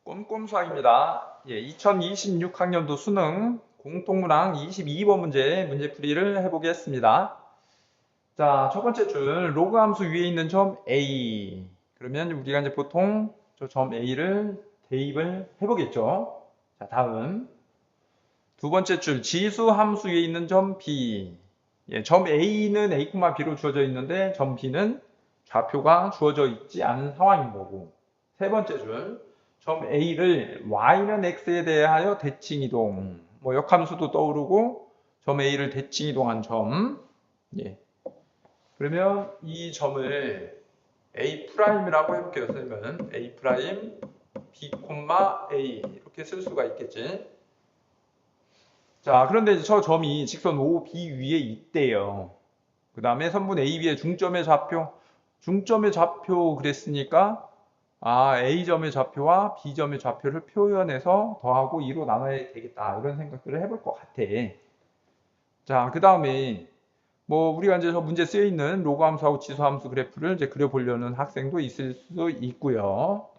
꼼꼼수학입니다. 2026학년도 수능 공통문항 22번 문제풀이를 해보겠습니다. 자, 첫 번째 줄 로그 함수 위에 있는 점 A. 그러면 우리가 이제 보통 저 점 A를 대입을 해보겠죠. 자, 다음 두 번째 줄 지수 함수 위에 있는 점 B. 점 A는 A, B로 주어져 있는데 점 B는 좌표가 주어져 있지 않은 상황인 거고. 세 번째 줄 점 A를 Y는 X에 대하여 대칭 이동. 역함수도 떠오르고 점 A를 대칭 이동한 점. 그러면 이 점을 A'이라고 해볼게요. 쓰면 A', B, A 이렇게 쓸 수가 있겠지. 자, 그런데 이제 저 점이 직선 OB 위에 있대요. 그 다음에 선분 AB의 중점의 좌표 그랬으니까 A점의 좌표와 B점의 좌표를 표현해서 더하고 2로 나눠야 되겠다. 이런 생각들을 해볼 것 같아. 자, 그 다음에 우리가 이제 저 문제 쓰여 있는 로그 함수하고 지수 함수 그래프를 이제 그려보려는 학생도 있을 수 있고요.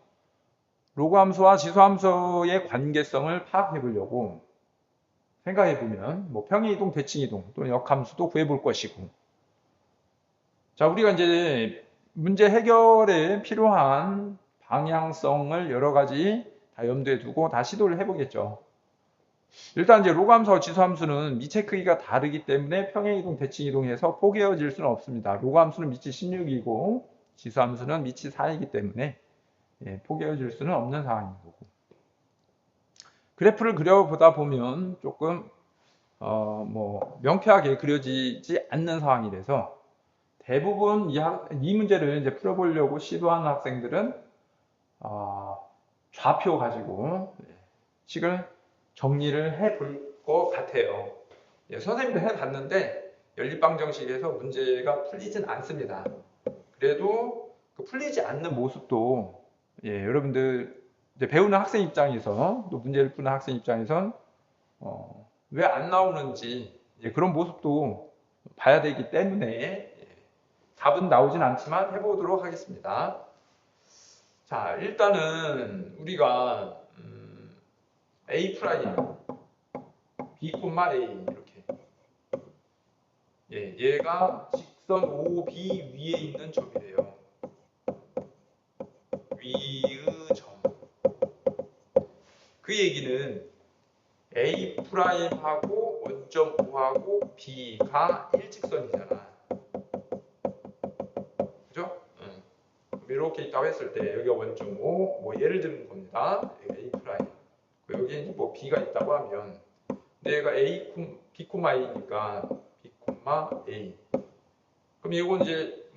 로그 함수와 지수 함수의 관계성을 파악해 보려고 생각해 보면 평행 이동, 대칭 이동 또는 역함수도 구해 볼 것이고. 자, 우리가 이제 문제 해결에 필요한 방향성을 여러 가지 다 염두에 두고 다 시도를 해보겠죠. 일단 이제 로그 함수와 지수 함수는 미체 크기가 다르기 때문에 평행 이동, 대칭 이동해서 포개어질 수는 없습니다. 로그 함수는 미치 16이고 지수 함수는 미치 4이기 때문에 포개어질 수는 없는 상황인 거고. 그래프를 그려보다 보면 조금 명쾌하게 그려지지 않는 상황이 돼서 대부분 이 문제를 이제 풀어보려고 시도하는 학생들은 좌표 가지고 식을 정리를 해볼 것 같아요. 선생님도 해봤는데 연립방정식에서 문제가 풀리진 않습니다. 그래도 그 풀리지 않는 모습도 여러분들 이제 배우는 학생 입장에서 또 문제를 푸는 학생 입장에선 왜 안 나오는지 그런 모습도 봐야 되기 때문에 답은 나오진 않지만 해보도록 하겠습니다. 자, 일단은 우리가 A 프라임, B, A 이렇게 얘가 직선 OB 위에 있는 점이래요. 위의 점. 그 얘기는 A 프라임하고 원점 O하고 B가 일직선이잖아. 그죠? 이렇게 있다고 했을 때 여기가 원점 O, 예를 드는 겁니다. A 프라임. 여기 이제 B가 있다고 하면 얘가 B, A니까 B, A. 그럼 이건 이제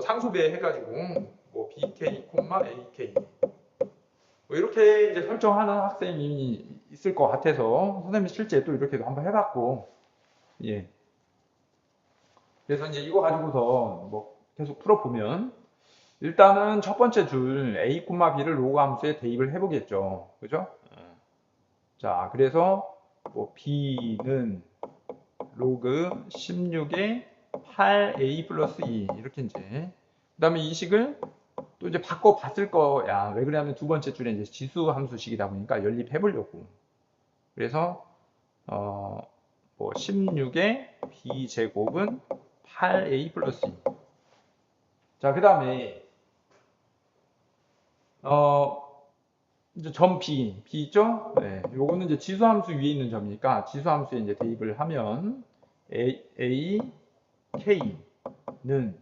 상수배 해가지고 BK, AK. 이렇게 이제 설정하는 학생이 있을 것 같아서 선생님이 실제 또 이렇게도 한번 해봤고, 그래서 이제 이거 가지고서 계속 풀어보면 일단은 첫 번째 줄 A, B를 로그 함수에 대입을 해보겠죠. 그죠? 자, 그래서 B는 로그 16에 8A 플러스 2 이렇게 이제 그 다음에 이 식을 또 이제 바꿔 봤을 거야. 왜 그러냐면 두 번째 줄에 이제 지수 함수식이다 보니까 연립해 보려고. 그래서 16의 B 제곱은 8A 플러스 2. 자, 그 다음에 이제 점 B 있죠? 요거는 이제 지수 함수 위에 있는 점이니까 지수 함수에 이제 대입을 하면 A K는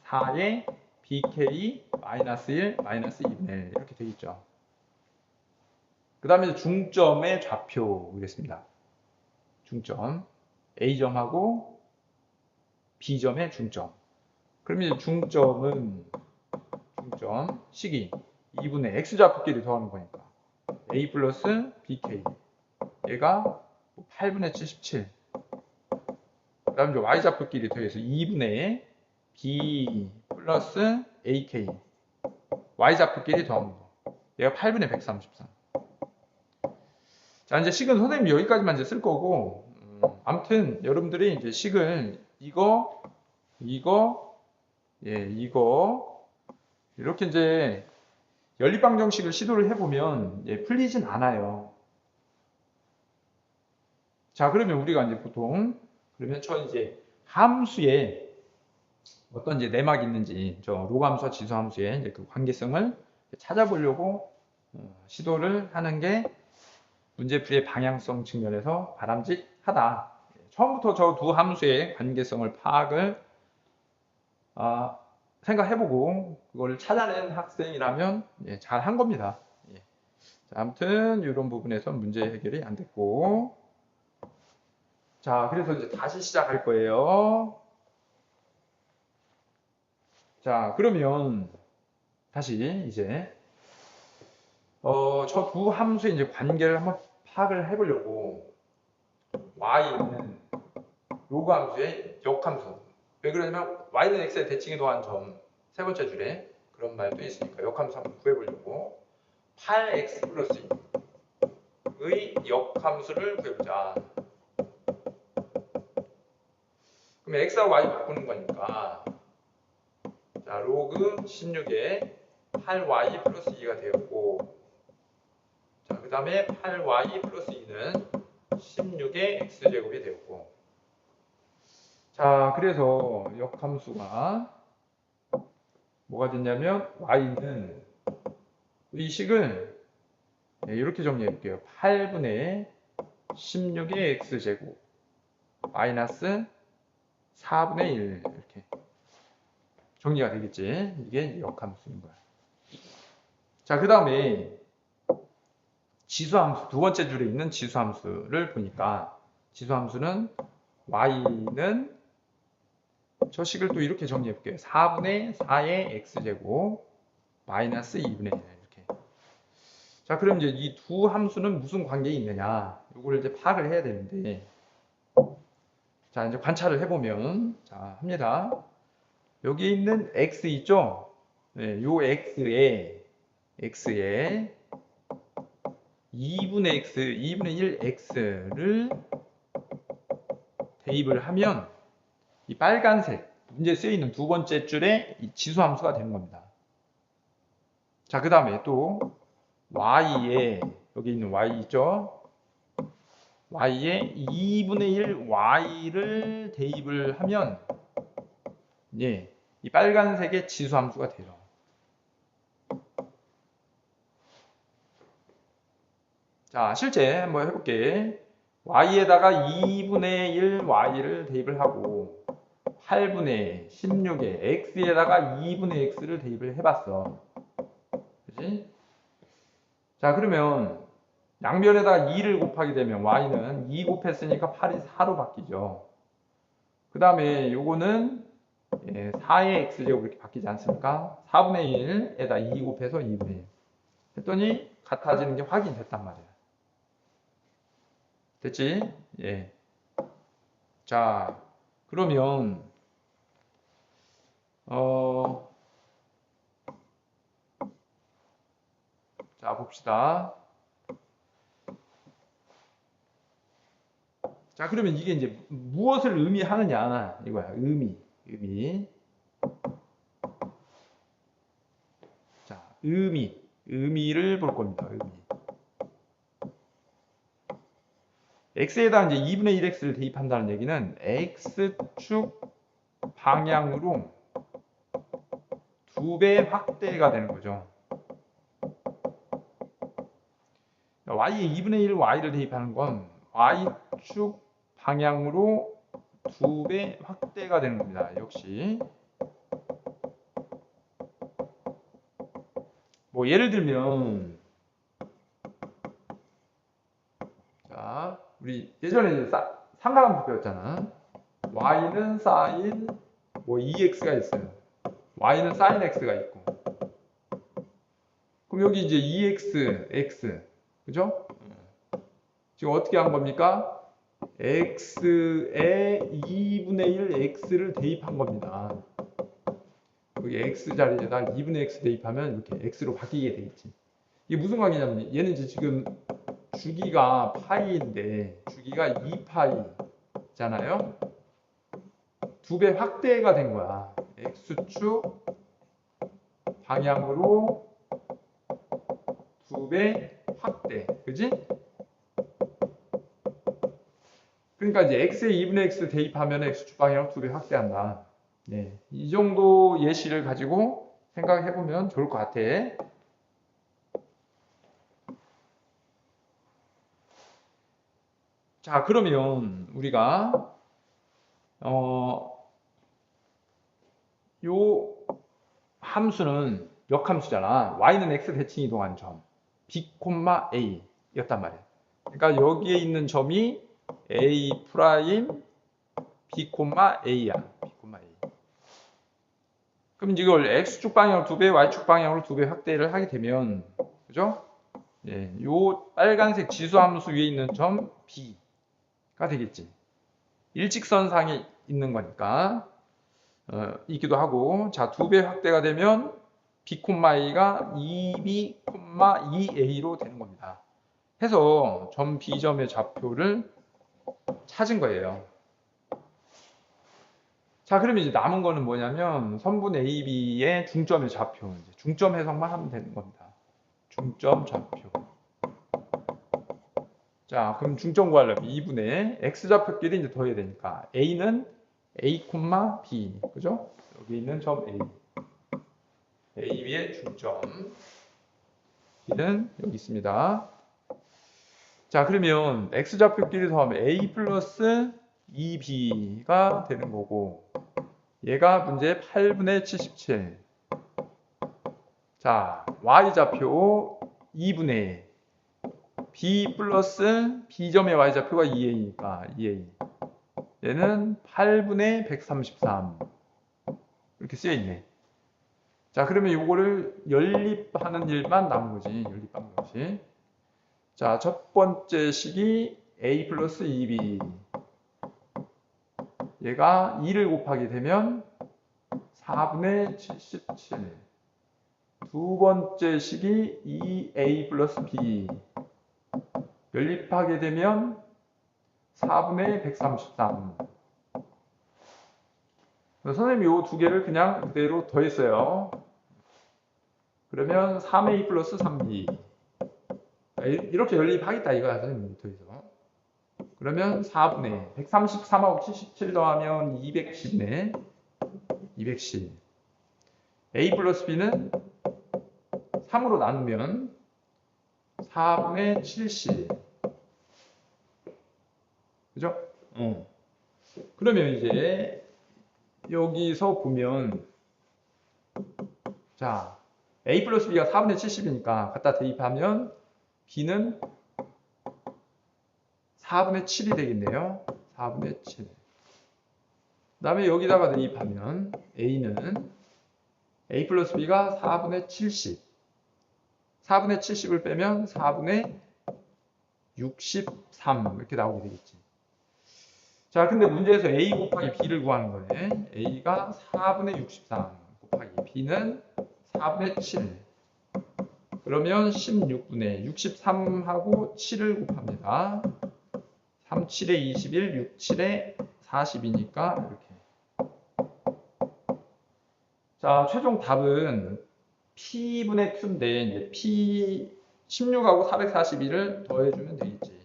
4의 BK 마이너스 1 마이너스 2분의 1 이렇게 되겠죠. 그 다음에 중점의 좌표 보겠습니다. 중점 A점하고 B점의 중점. 그러면 중점 식이 2분의 X좌표끼리 더하는 거니까 A 플러스 BK 얘가 8분의 77. 그 다음에 이제 Y좌표끼리 더해서 2분의 B 플러스 AK Y좌표끼리 더하는 거. 얘가 8분의 133. 자, 이제 식은 선생님이 여기까지만 이제 쓸 거고, 아무튼 여러분들이 이제 식을 이거 이렇게 이제 연립방정식을 시도를 해보면 풀리진 않아요. 자, 그러면 우리가 이제 보통 그러면 저 이제 함수에 어떤 이제 내막이 있는지 저 로함수와 지수함수의 이제 그 관계성을 찾아보려고 시도를 하는 게 문제풀이의 방향성 측면에서 바람직하다. 처음부터 저 두 함수의 관계성을 파악을 생각해보고 그걸 찾아낸 학생이라면 잘 한 겁니다. 자, 아무튼 이런 부분에서 문제 해결이 안 됐고, 자, 그래서 이제 다시 시작할 거예요. 자, 그러면 다시 이제 저 두 함수의 이제 관계를 한번 파악을 해보려고 y는 로그 함수의 역함수. 왜 그러냐면 y는 x의 대칭이 더한 점 세 번째 줄에 그런 말도 있으니까 역함수 한번 구해보려고 8x 플러스 2의 역함수를 구해보자. 그럼 x와 y 바꾸는 거니까 자 로그 16에 8y 플러스 2가 되었고, 자 그 다음에 8y 플러스 2는 16의 x제곱이 되었고, 자 그래서 역함수가 뭐가 됐냐면 y는 이 식을 이렇게 정리해 볼게요. 8분의 16의 x제곱 마이너스 4분의 1 이렇게 정리가 되겠지. 이게 역함수인 거야. 자, 그 다음에 지수함수, 두 번째 줄에 있는 지수함수를 보니까 지수함수는 y는 저 식을 또 이렇게 정리해 볼게요. 4분의 4의 x제곱 마이너스 2분의 1 이렇게. 자, 그럼 이제 이 두 함수는 무슨 관계에 있느냐? 이걸 이제 파악을 해야 되는데, 자, 이제 관찰을 해보면, 자, 합니다. 여기 있는 x 있죠? 네, 요 x에 2분의 x, 2분의 1 x를 대입을 하면 이 빨간색 문제에 쓰여 있는 두 번째 줄에 이 지수함수가 되는 겁니다. 자, 그 다음에 또 y에 여기 있는 y 있죠? y에 2분의 1 y를 대입을 하면 이 빨간색의 지수함수가 돼요. 자, 실제 한번 해볼게. y에다가 2분의 1 y를 대입을 하고 8분의 16에 x에다가 2분의 x를 대입을 해봤어. 그치? 자, 그러면 양변에다가 2를 곱하게 되면 y는 2 곱했으니까 8이 4로 바뀌죠. 그 다음에 요거는 4의 x제곱 이렇게 바뀌지 않습니까? 4분의 1에다 2 곱해서 2분의 1 했더니 같아지는 게 확인됐단 말이야. 됐지? 예. 자, 그러면 자 봅시다. 자, 그러면 이게 이제 무엇을 의미하느냐 이거야. 의미. 자, 의미를 볼 겁니다. 의미. x에다 이제 2분의 1x를 대입한다는 얘기는 x축 방향으로 2배 확대가 되는 거죠. y에 2분의 1 y를 대입하는 건 y축 방향으로 2배 확대가 되는 겁니다. 역시 뭐 예를 들면 자, 우리 예전에 이제 삼각함수 배웠잖아. y는 sin 뭐 2x가 있어요. y는 sin x가 있고. 그럼 여기 이제 2x, x. 그죠? 지금 어떻게 한 겁니까? x에 2분의 1 x를 대입한 겁니다. 여기 x 자리에다 2분의 x 대입하면 이렇게 x로 바뀌게 돼 있지. 이게 무슨 관계냐면 얘는 이제 지금 주기가 파이인데 주기가 2파이잖아요. 2배 확대가 된 거야. x축 방향으로 2배 확대. 그지? 그러니까 이제 x에 2분의 x 대입하면 x축 방향을 2배 확대한다. 네, 이 정도 예시를 가지고 생각해 보면 좋을 것 같아. 자, 그러면 우리가 요 함수는 역함수잖아. y는 x 대칭 이동한 점 b, a 였단 말이야. 그러니까 여기에 있는 점이 a 프라임 b, a야. b, a. 그럼 이걸 x축 방향으로 2배, y축 방향으로 2배 확대를 하게 되면, 그죠? 예, 요 빨간색 지수함수 위에 있는 점 b가 되겠지. 일직선상에 있는 거니까 있기도 하고, 자, 2배 확대가 되면 b, a가 2b, 2a로 되는 겁니다. 해서 점 B점의 좌표를 찾은 거예요. 자, 그러면 이제 남은 거는 뭐냐면 선분 AB의 중점의 좌표, 이제 중점 해석만 하면 되는 겁니다. 중점 좌표. 자, 그럼 중점 구하려면 2분의 x좌표끼리 이제 더해야 되니까 a는 a, b, 그죠? 여기 있는 점 a. AB의 중점. b는 여기 있습니다. 자, 그러면 x좌표끼리 더하면 a 플러스 2b가 되는 거고, 얘가 문제 8분의 77. 자, y좌표 2분의 b 플러스 b점의 y좌표가 2a니까 2a. 얘는 8분의 133. 이렇게 쓰여 있네. 자, 그러면 이거를 연립하는 일만 남은 거지. 연립하는 것이. 자, 첫 번째 식이 a 플러스 2b. 얘가 2를 곱하게 되면 4분의 77. 두 번째 식이 2a 플러스 b. 연립하게 되면 4분의 133. 선생님이 이 두 개를 그냥 그대로 더했어요. 그러면 3a 플러스 3b. 이렇게 연립하겠다 이거야, 선생님이 더해서. 그러면 4분의 133하고 77 더하면 210네. 210. a 플러스 b는 3으로 나누면 4분의 70. 그죠? 그러면 이제 여기서 보면, 자, a 플러스 b가 4분의 70이니까 갖다 대입하면 b는 4분의 7이 되겠네요. 4분의 7. 그 다음에 여기다가 대입하면 a는 a 플러스 b가 4분의 70. 4분의 70을 빼면 4분의 63 이렇게 나오게 되겠지. 자, 근데 문제에서 a 곱하기 b를 구하는 거네. a가 4분의 63 곱하기 b는 4분의 7. 그러면 16분의 63하고 7을 곱합니다. 3, 7에 21, 6, 7에 40이니까 이렇게. 자, 최종 답은 p분의 q인데 이제 p 16하고 441을 더해주면 되겠지.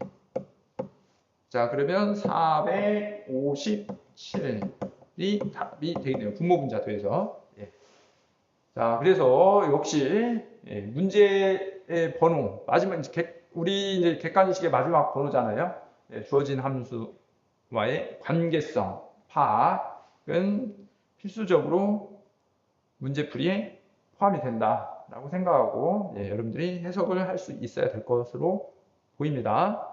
자, 그러면 457이 답이 되겠네요. 분모분자 더해서. 예. 자, 그래서 역시 문제의 번호 마지막 우리 이제 객관식의 마지막 번호잖아요. 주어진 함수와의 관계성 파악은 필수적으로 문제풀이에 포함이 된다라고 생각하고 여러분들이 해석을 할 수 있어야 될 것으로 보입니다.